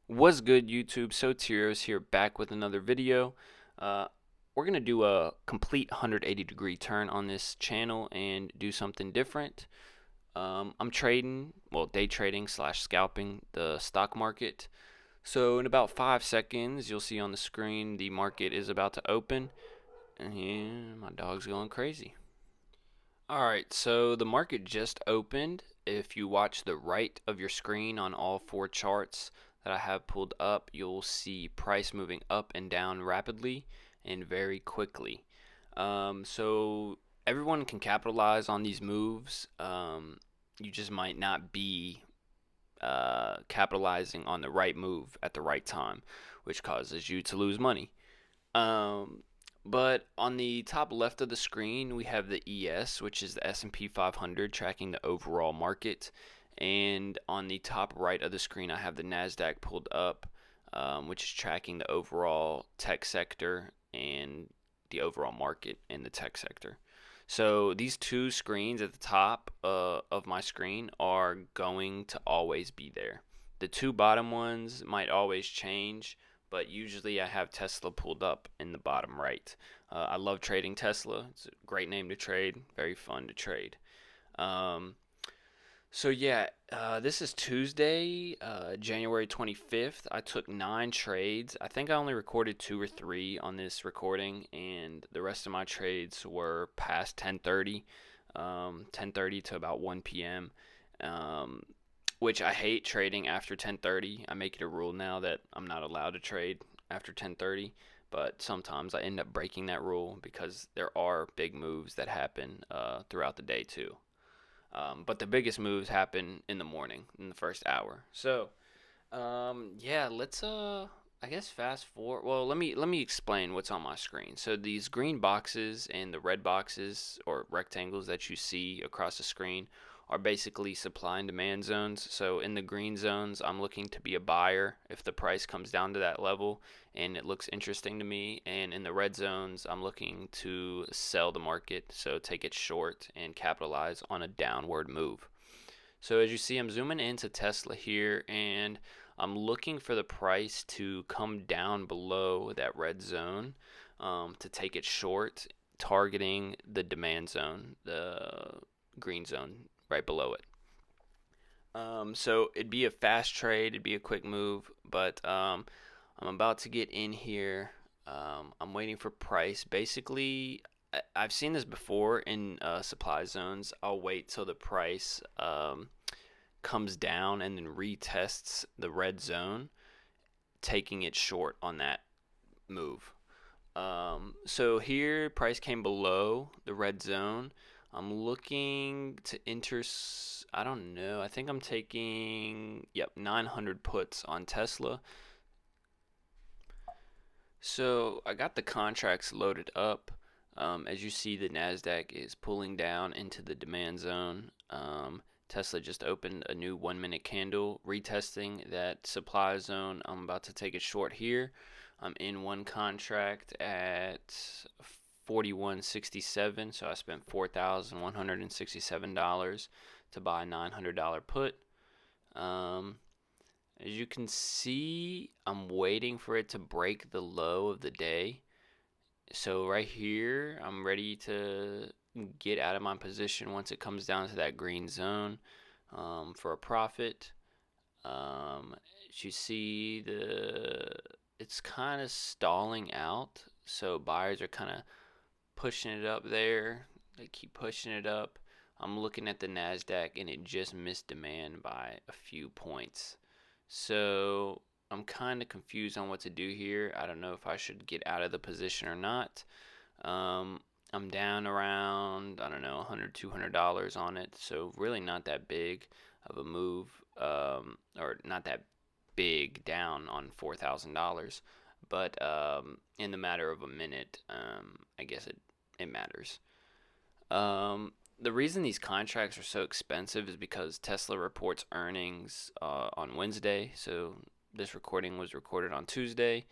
What's good, YouTube? Soterios here, back with another video. Uh, we're gonna do a complete 180-degree turn on this channel and do something different. I'm trading, well, day trading slash scalping the stock market. So in about 5 seconds, you'll see on the screen the market is about to open, and my dog's going crazy. All right, so the market just opened. If you watch the right of your screen on all four charts that I have pulled up, you'll see price moving up and down rapidly and very quickly. So everyone can capitalize on these moves. You just might not be capitalizing on the right move at the right time, which causes you to lose money. Um, but on the top left of the screen, we have the ES, which is the S&P 500 tracking the overall market. And on the top right of the screen, I have the NASDAQ pulled up, which is tracking the overall tech sector and the overall market in the tech sector. So these two screens at the top of my screen are going to always be there. The two bottom ones might always change, but usually I have Tesla pulled up in the bottom right. I love trading Tesla. It's a great name to trade, very fun to trade. Um, so yeah, this is Tuesday, January 25th. I took 9 trades. I think I only recorded 2 or 3 on this recording, and the rest of my trades were past 10:30, 10:30 to about 1 p.m. Um, which I hate trading after 10:30. I make it a rule now that I'm not allowed to trade after 10:30, but sometimes I end up breaking that rule because there are big moves that happen throughout the day too. But the biggest moves happen in the morning, in the first hour. So, yeah, let's I guess fast forward. Well, let me explain what's on my screen. So these green boxes and the red boxes or rectangles that you see across the screen are basically supply and demand zones. So in the green zones, I'm looking to be a buyer if the price comes down to that level and it looks interesting to me. And in the red zones, I'm looking to sell the market, so take it short and capitalize on a downward move. So as you see, I'm zooming into Tesla here, and I'm looking for the price to come down below that red zone to take it short, targeting the demand zone, the green zone right below it. So it'd be a fast trade, it'd be a quick move, but I'm about to get in here. I'm waiting for price. Basically, I've seen this before in supply zones. I'll wait till the price comes down and then retests the red zone, taking it short on that move. So here, price came below the red zone. I'm looking to enter. I don't know. I think I'm taking, yep, 900 puts on Tesla. So I got the contracts loaded up. As you see, the NASDAQ is pulling down into the demand zone. Tesla just opened a new 1 minute candle, retesting that supply zone. I'm about to take it short here. I'm in one contract at 41.67, so I spent $4,167 to buy a $900 put. Um, as you can see, I'm waiting for it to break the low of the day. So right here, I'm ready to get out of my position once it comes down to that green zone for a profit. As you see, it's kind of stalling out, so buyers are kind of pushing it up there. They keep pushing it up. I'm looking at the NASDAQ and it just missed demand by a few points. So I'm kind of confused on what to do here. I don't know if I should get out of the position or not. Um, I'm down around, I don't know, $100, $200 on it. So really not that big of a move, or not that big down on $4,000. But in the matter of a minute, I guess it matters. The reason these contracts are so expensive is because Tesla reports earnings on Wednesday. So this recording was recorded on Tuesday,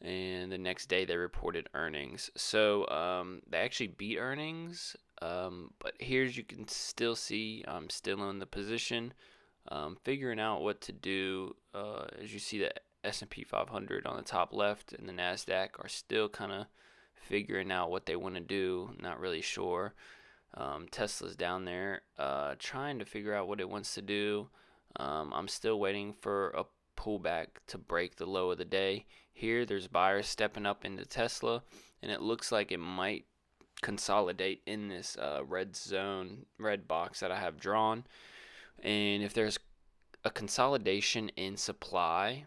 and the next day they reported earnings. So they actually beat earnings. But here you can still see I'm still in the position. figuring out what to do. As you see, the S&P 500 on the top left and the NASDAQ are still kind of figuring out what they want to do. Not really sure. Tesla's down there trying to figure out what it wants to do. I'm still waiting for a pullback to break the low of the day. Here, there's buyers stepping up into Tesla, and it looks like it might consolidate in this red zone, red box that I have drawn. And if there's a consolidation in supply,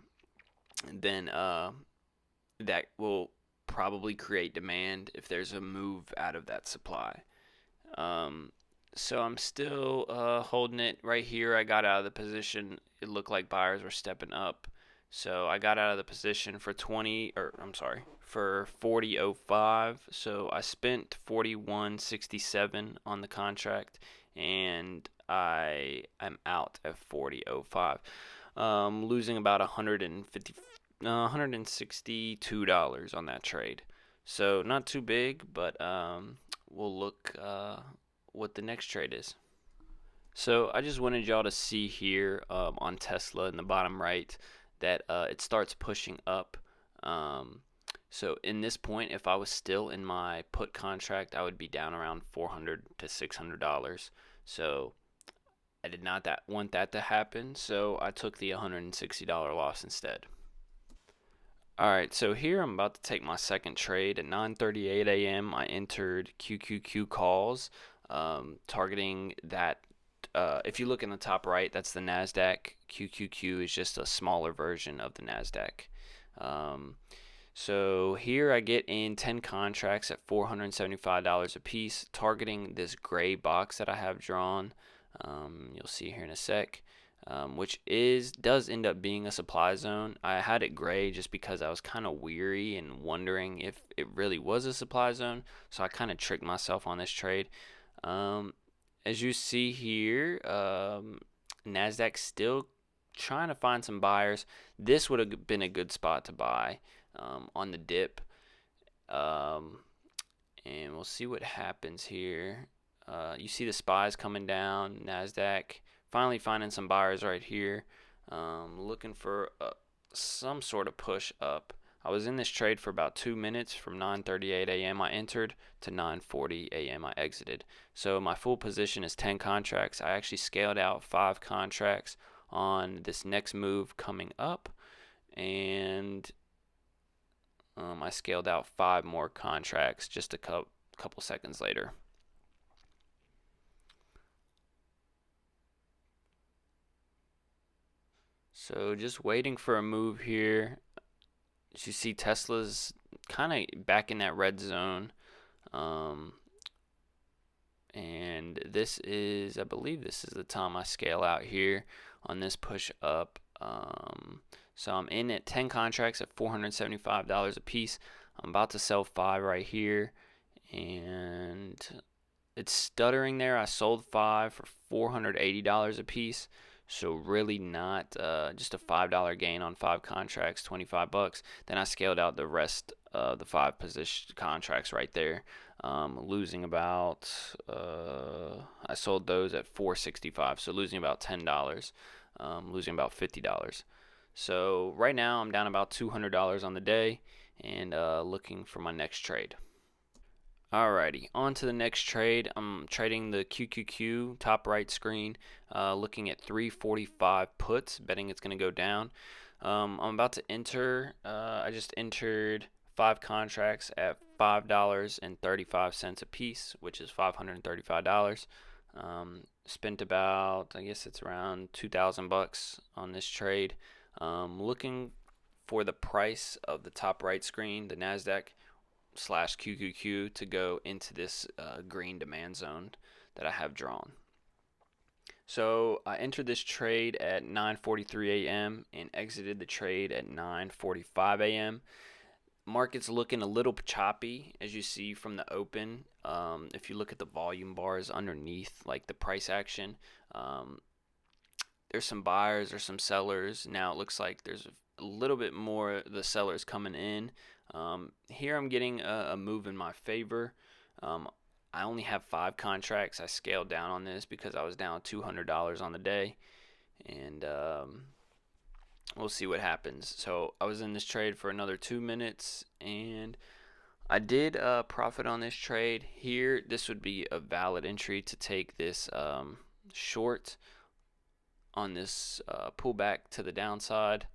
then that will probably create demand if there's a move out of that supply. Um, so I'm still holding it right here. I got out of the position. It looked like buyers were stepping up. So I got out of the position for for 40.05. So I spent 41.67 on the contract, and I'm out at 40.05. Losing about $162 on that trade. So not too big, but we'll look what the next trade is. So I just wanted y'all to see here on Tesla in the bottom right that it starts pushing up. So in this point, if I was still in my put contract, I would be down around $400 to $600. So I did not want that to happen, so I took the $160 loss instead. Alright, so here I'm about to take my second trade. At 9:38 a.m. I entered QQQ calls, targeting that. If you look in the top right, that's the NASDAQ. QQQ is just a smaller version of the NASDAQ. So here I get in 10 contracts at $475 a piece, targeting this gray box that I have drawn. You'll see here in a sec. Which does end up being a supply zone. I had it gray just because I was kind of weary and wondering if it really was a supply zone, so I kind of tricked myself on this trade. As you see here, NASDAQ still trying to find some buyers. This would have been a good spot to buy on the dip, and we'll see what happens here. You see the SPYs coming down, NASDAQ. Finally finding some buyers right here. Looking for some sort of push up. I was in this trade for about 2 minutes. From 9:38 a.m. I entered to 9:40 a.m. I exited. So my full position is 10 contracts. I actually scaled out 5 contracts on this next move coming up. And I scaled out 5 more contracts just a couple seconds later. So just waiting for a move here. As you see, Tesla's kind of back in that red zone. And I believe this is the time I scale out here on this push up. So I'm in at 10 contracts at $475 a piece. I'm about to sell 5 right here. And it's stuttering there. I sold 5 for $480 a piece. So really not just a $5 gain on 5 contracts, 25 bucks. Then I scaled out the rest of the 5 position contracts right there, losing about I sold those at $465, so losing about $10, losing about $50. So right now I'm down about $200 on the day, and looking for my next trade. Alrighty, on to the next trade. I'm trading the QQQ top right screen, looking at 345 puts, betting it's going to go down. I'm about to enter. I just entered 5 contracts at $5.35 a piece, which is $535. Spent about, I guess it's around 2,000 bucks on this trade. Looking for the price of the top right screen, the NASDAQ slash QQQ, to go into this green demand zone that I have drawn. So I entered this trade at 9:43 a.m. and exited the trade at 9:45 a.m. Market's looking a little choppy, as you see from the open. If you look at the volume bars underneath, like the price action, there's some buyers or some sellers. Now it looks like there's a little bit more the sellers coming in. Here I'm getting a move in my favor. I only have 5 contracts. I scaled down on this because I was down $200 on the day. and we'll see what happens. So I was in this trade for another 2 minutes, and I did profit on this trade here. This would be a valid entry to take this short on this pullback to the downside.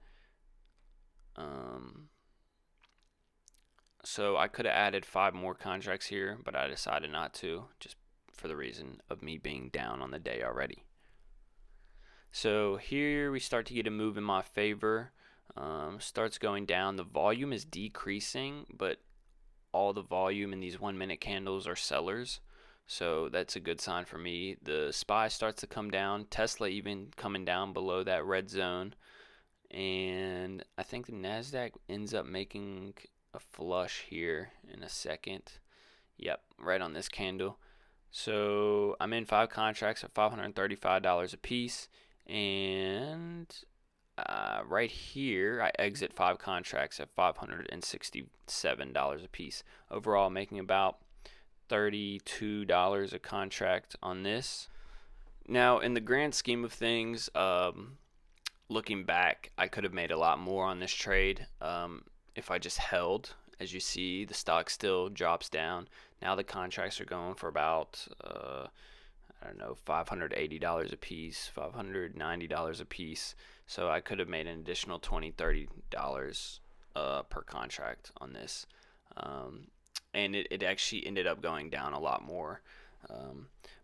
So I could have added 5 more contracts here, but I decided not to, just for the reason of me being down on the day already. So here we start to get a move in my favor. Starts going down. The volume is decreasing, but all the volume in these 1 minute candles are sellers. So that's a good sign for me. The SPY starts to come down. Tesla even coming down below that red zone. And I think the NASDAQ ends up making a flush here in a second. Yep, right on this candle. So I'm in 5 contracts at $535 a piece. And right here, I exit 5 contracts at $567 a piece. Overall, making about $32 a contract on this. Now, in the grand scheme of things, looking back, I could have made a lot more on this trade if I just held. As you see, the stock still drops down. Now the contracts are going for about I don't know, $580 a piece, $590 a piece. So I could have made an additional $20, $30 per contract on this. And it actually ended up going down a lot more.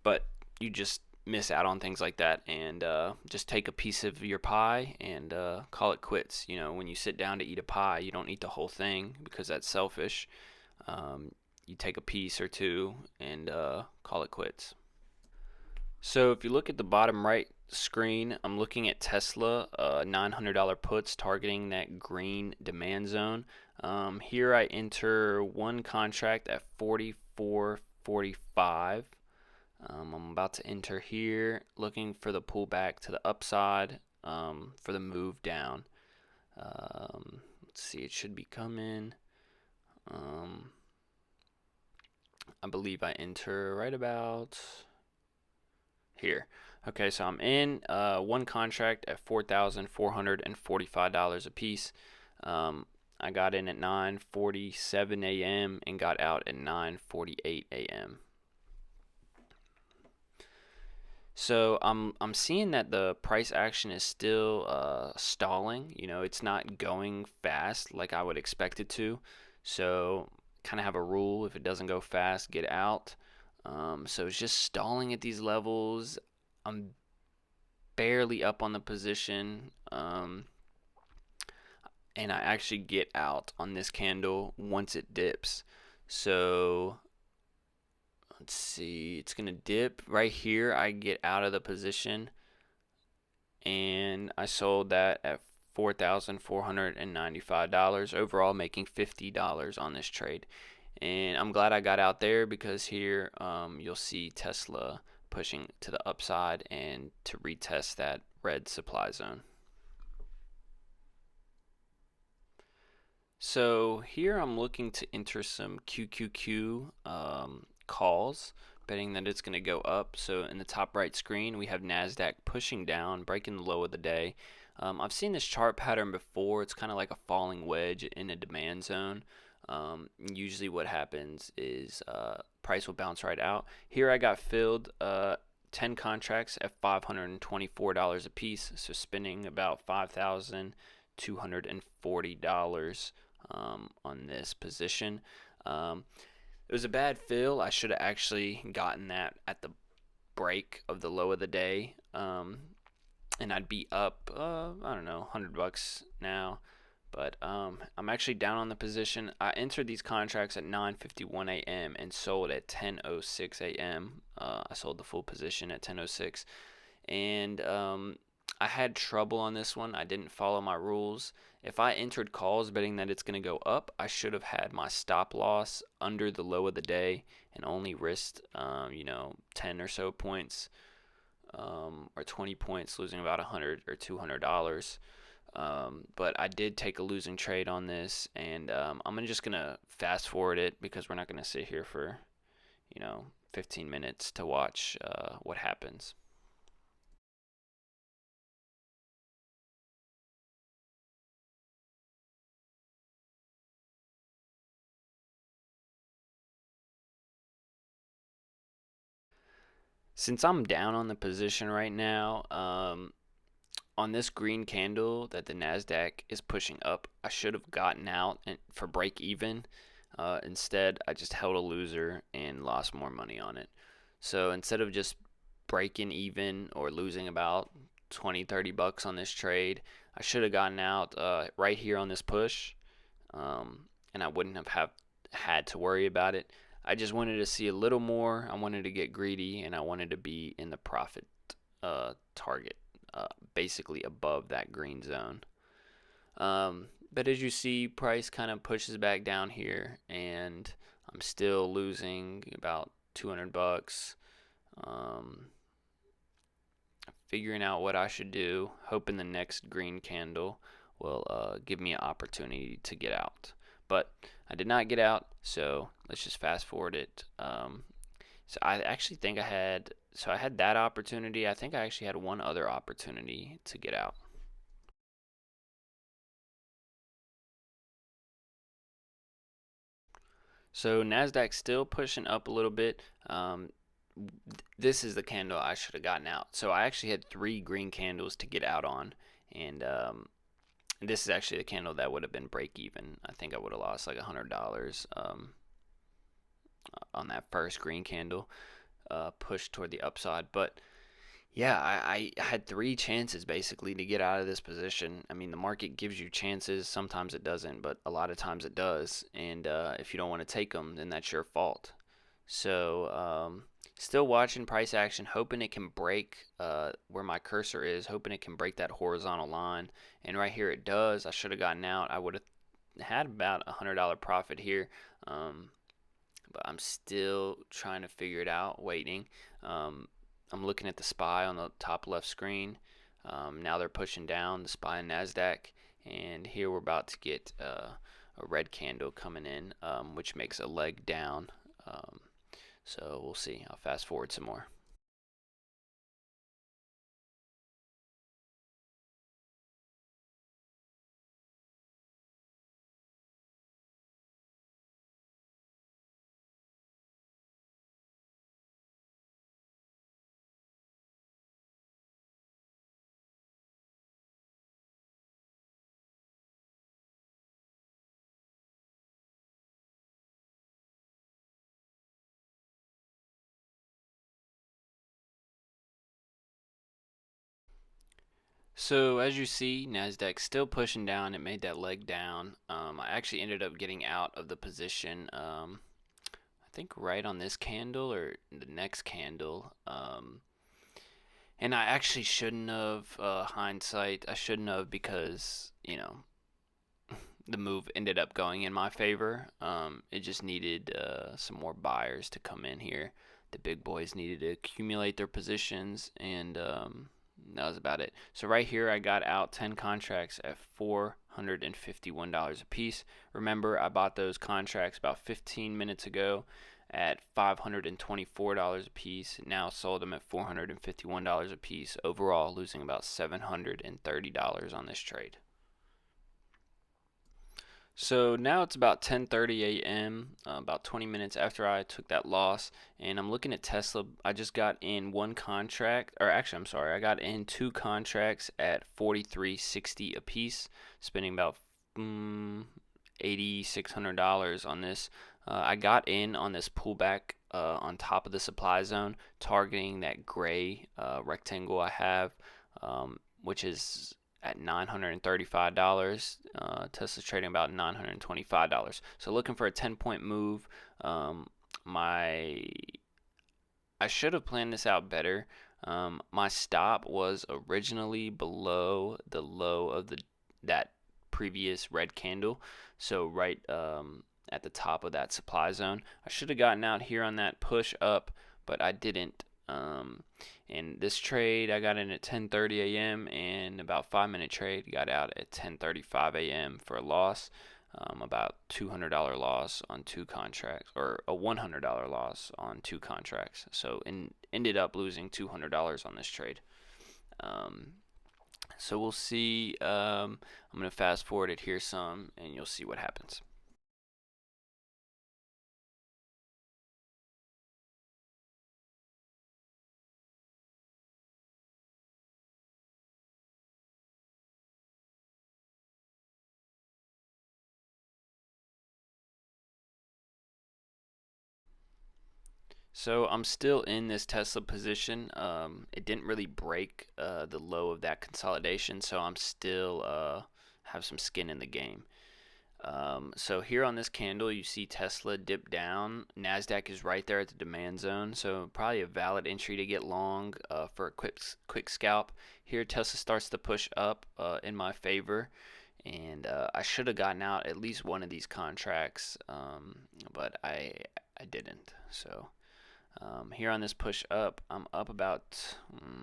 But you just miss out on things like that, and just take a piece of your pie and call it quits. You know, when you sit down to eat a pie, you don't eat the whole thing because that's selfish. You take a piece or two and call it quits. So if you look at the bottom right screen, I'm looking at Tesla $900 puts targeting that green demand zone. Here I enter one contract at 44.45. I'm about to enter here, looking for the pullback to the upside for the move down. Let's see, it should be coming. I believe I enter right about here. Okay, so I'm in one contract at $4,445 a piece. I got in at 9:47 a.m. and got out at 9:48 a.m. So I'm seeing that the price action is still stalling. You know, it's not going fast like I would expect it to. So kind of have a rule: if it doesn't go fast, get out. So it's just stalling at these levels. I'm barely up on the position, and I actually get out on this candle once it dips. So let's see, it's gonna dip right here. I get out of the position, and I sold that at $4,495 overall, making $50 on this trade. And I'm glad I got out there because here you'll see Tesla pushing to the upside and to retest that red supply zone. So here I'm looking to enter some QQQ calls, betting that it's going to go up. So in the top right screen, we have NASDAQ pushing down, breaking the low of the day. I've seen this chart pattern before. It's kind of like a falling wedge in a demand zone. Usually what happens is price will bounce right out. Here I got filled 10 contracts at $524 a piece, so spending about $5,240 on this position. It was a bad fill. I should have actually gotten that at the break of the low of the day, and I'd be up, I don't know, $100 now. But I'm actually down on the position. I entered these contracts at 9:51 a.m. and sold at 10:06 a.m. I sold the full position at 10:06, and I had trouble on this one. I didn't follow my rules. If I entered calls betting that it's going to go up, I should have had my stop loss under the low of the day and only risked, 10 or so points, or 20 points, losing about $100 or $200. But I did take a losing trade on this, and I'm just gonna fast forward it because we're not gonna sit here for 15 minutes to watch what happens. Since I'm down on the position right now, on this green candle that the Nasdaq is pushing up, I should have gotten out and for break even. Instead, I just held a loser and lost more money on it. So instead of just breaking even or losing about 20, 30 bucks on this trade, I should have gotten out right here on this push, and I wouldn't have had to worry about it. I just wanted to see a little more. I wanted to get greedy, and I wanted to be in the profit target, basically above that green zone. But as you see, price kind of pushes back down here, and I'm still losing about 200 bucks. Um, Figuring out what I should do, hoping the next green candle will give me an opportunity to get out. But I did not get out, so let's just fast forward it. So I actually think I had that opportunity. I think I actually had one other opportunity to get out. So Nasdaq still pushing up a little bit. This is the candle I should have gotten out. So I actually had three green candles to get out on, and this is actually the candle that would have been break even. I think I would have lost like $100 on that first green candle, pushed toward the upside. But yeah, I had three chances basically to get out of this position. I mean, the market gives you chances. Sometimes it doesn't, but a lot of times it does. And if you don't want to take them, then that's your fault. So, still watching price action, hoping it can break where my cursor is, hoping it can break that horizontal line. And right here it does. I should have gotten out. I would have had about $100 profit here. But I'm still trying to figure it out, waiting. I'm looking at the SPY on the top left screen. Now they're pushing down the SPY and NASDAQ. And here we're about to get a red candle coming in, which makes a leg down. So we'll see. I'll fast forward some more. So as you see, Nasdaq still pushing down. It made that leg down. I actually ended up getting out of the position. I think right on this candle or the next candle. And I actually shouldn't have. Hindsight, I shouldn't have because the move ended up going in my favor. It just needed some more buyers to come in here. The big boys needed to accumulate their positions, and that was about it. So right here, I got out 10 contracts at $451 a piece. Remember, I bought those contracts about 15 minutes ago at $524 a piece. Now sold them at $451 a piece. Overall, losing about $730 on this trade. So now it's about 10:30 a.m., about 20 minutes after I took that loss, and I'm looking at Tesla. I just got in one contract, or actually, I'm sorry, I got in two contracts at 43.60 a piece, spending about $8,600 on this. I got in on this pullback on top of the supply zone, targeting that gray rectangle I have, which is at $935. Tesla's trading about $925. So looking for a 10-point move. My I should have planned this out better. My stop was originally below the low of that previous red candle, so right at the top of that supply zone. I should have gotten out here on that push up, but I didn't. And this trade I got in at 10:30 a.m. and about 5-minute trade got out at 10:35 a.m. for a loss, about $200 loss on two contracts, or a $100 loss on two contracts. So ended up losing $200 on this trade. Um, so we'll see. I'm gonna fast forward it here some, and you'll see what happens. So I'm still in this Tesla position. It didn't really break the low of that consolidation, so I'm still have some skin in the game. So here on this candle, you see Tesla dip down. Nasdaq is right there at the demand zone, so probably a valid entry to get long for a quick scalp. Here Tesla starts to push up in my favor, and I should have gotten out at least one of these contracts, but I didn't. So here on this push up, I'm up about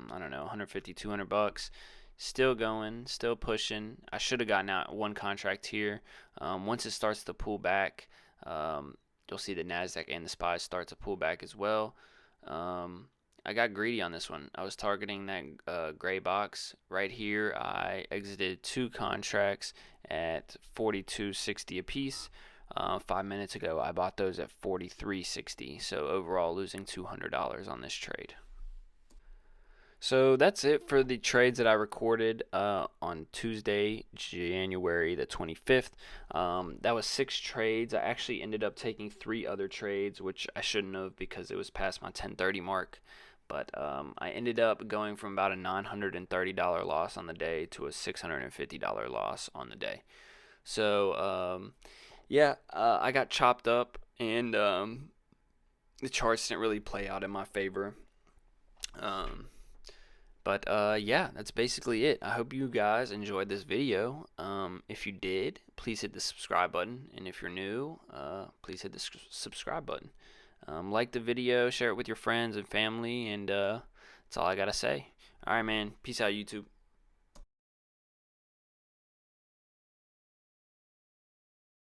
I don't know, 150, 200 bucks. Still going, still pushing. I should have gotten out one contract here. Once it starts to pull back, you'll see the Nasdaq and the SPY start to pull back as well. I got greedy on this one. I was targeting that gray box right here. I exited two contracts at 42.60 a piece. 5 minutes ago, I bought those at 43.60. So overall, losing $200 on this trade. So that's it for the trades that I recorded on Tuesday, January the 25th. That was 6 trades. I actually ended up taking 3 other trades, which I shouldn't have because it was past my 10:30 mark. But I ended up going from about a $930 loss on the day to a $650 loss on the day. So yeah, I got chopped up, and the charts didn't really play out in my favor. Um, But yeah, that's basically it. I hope you guys enjoyed this video. If you did, please hit the subscribe button. And if you're new, please hit the subscribe button. Like the video, share it with your friends and family, and that's all I got to say. All right, man. Peace out, YouTube.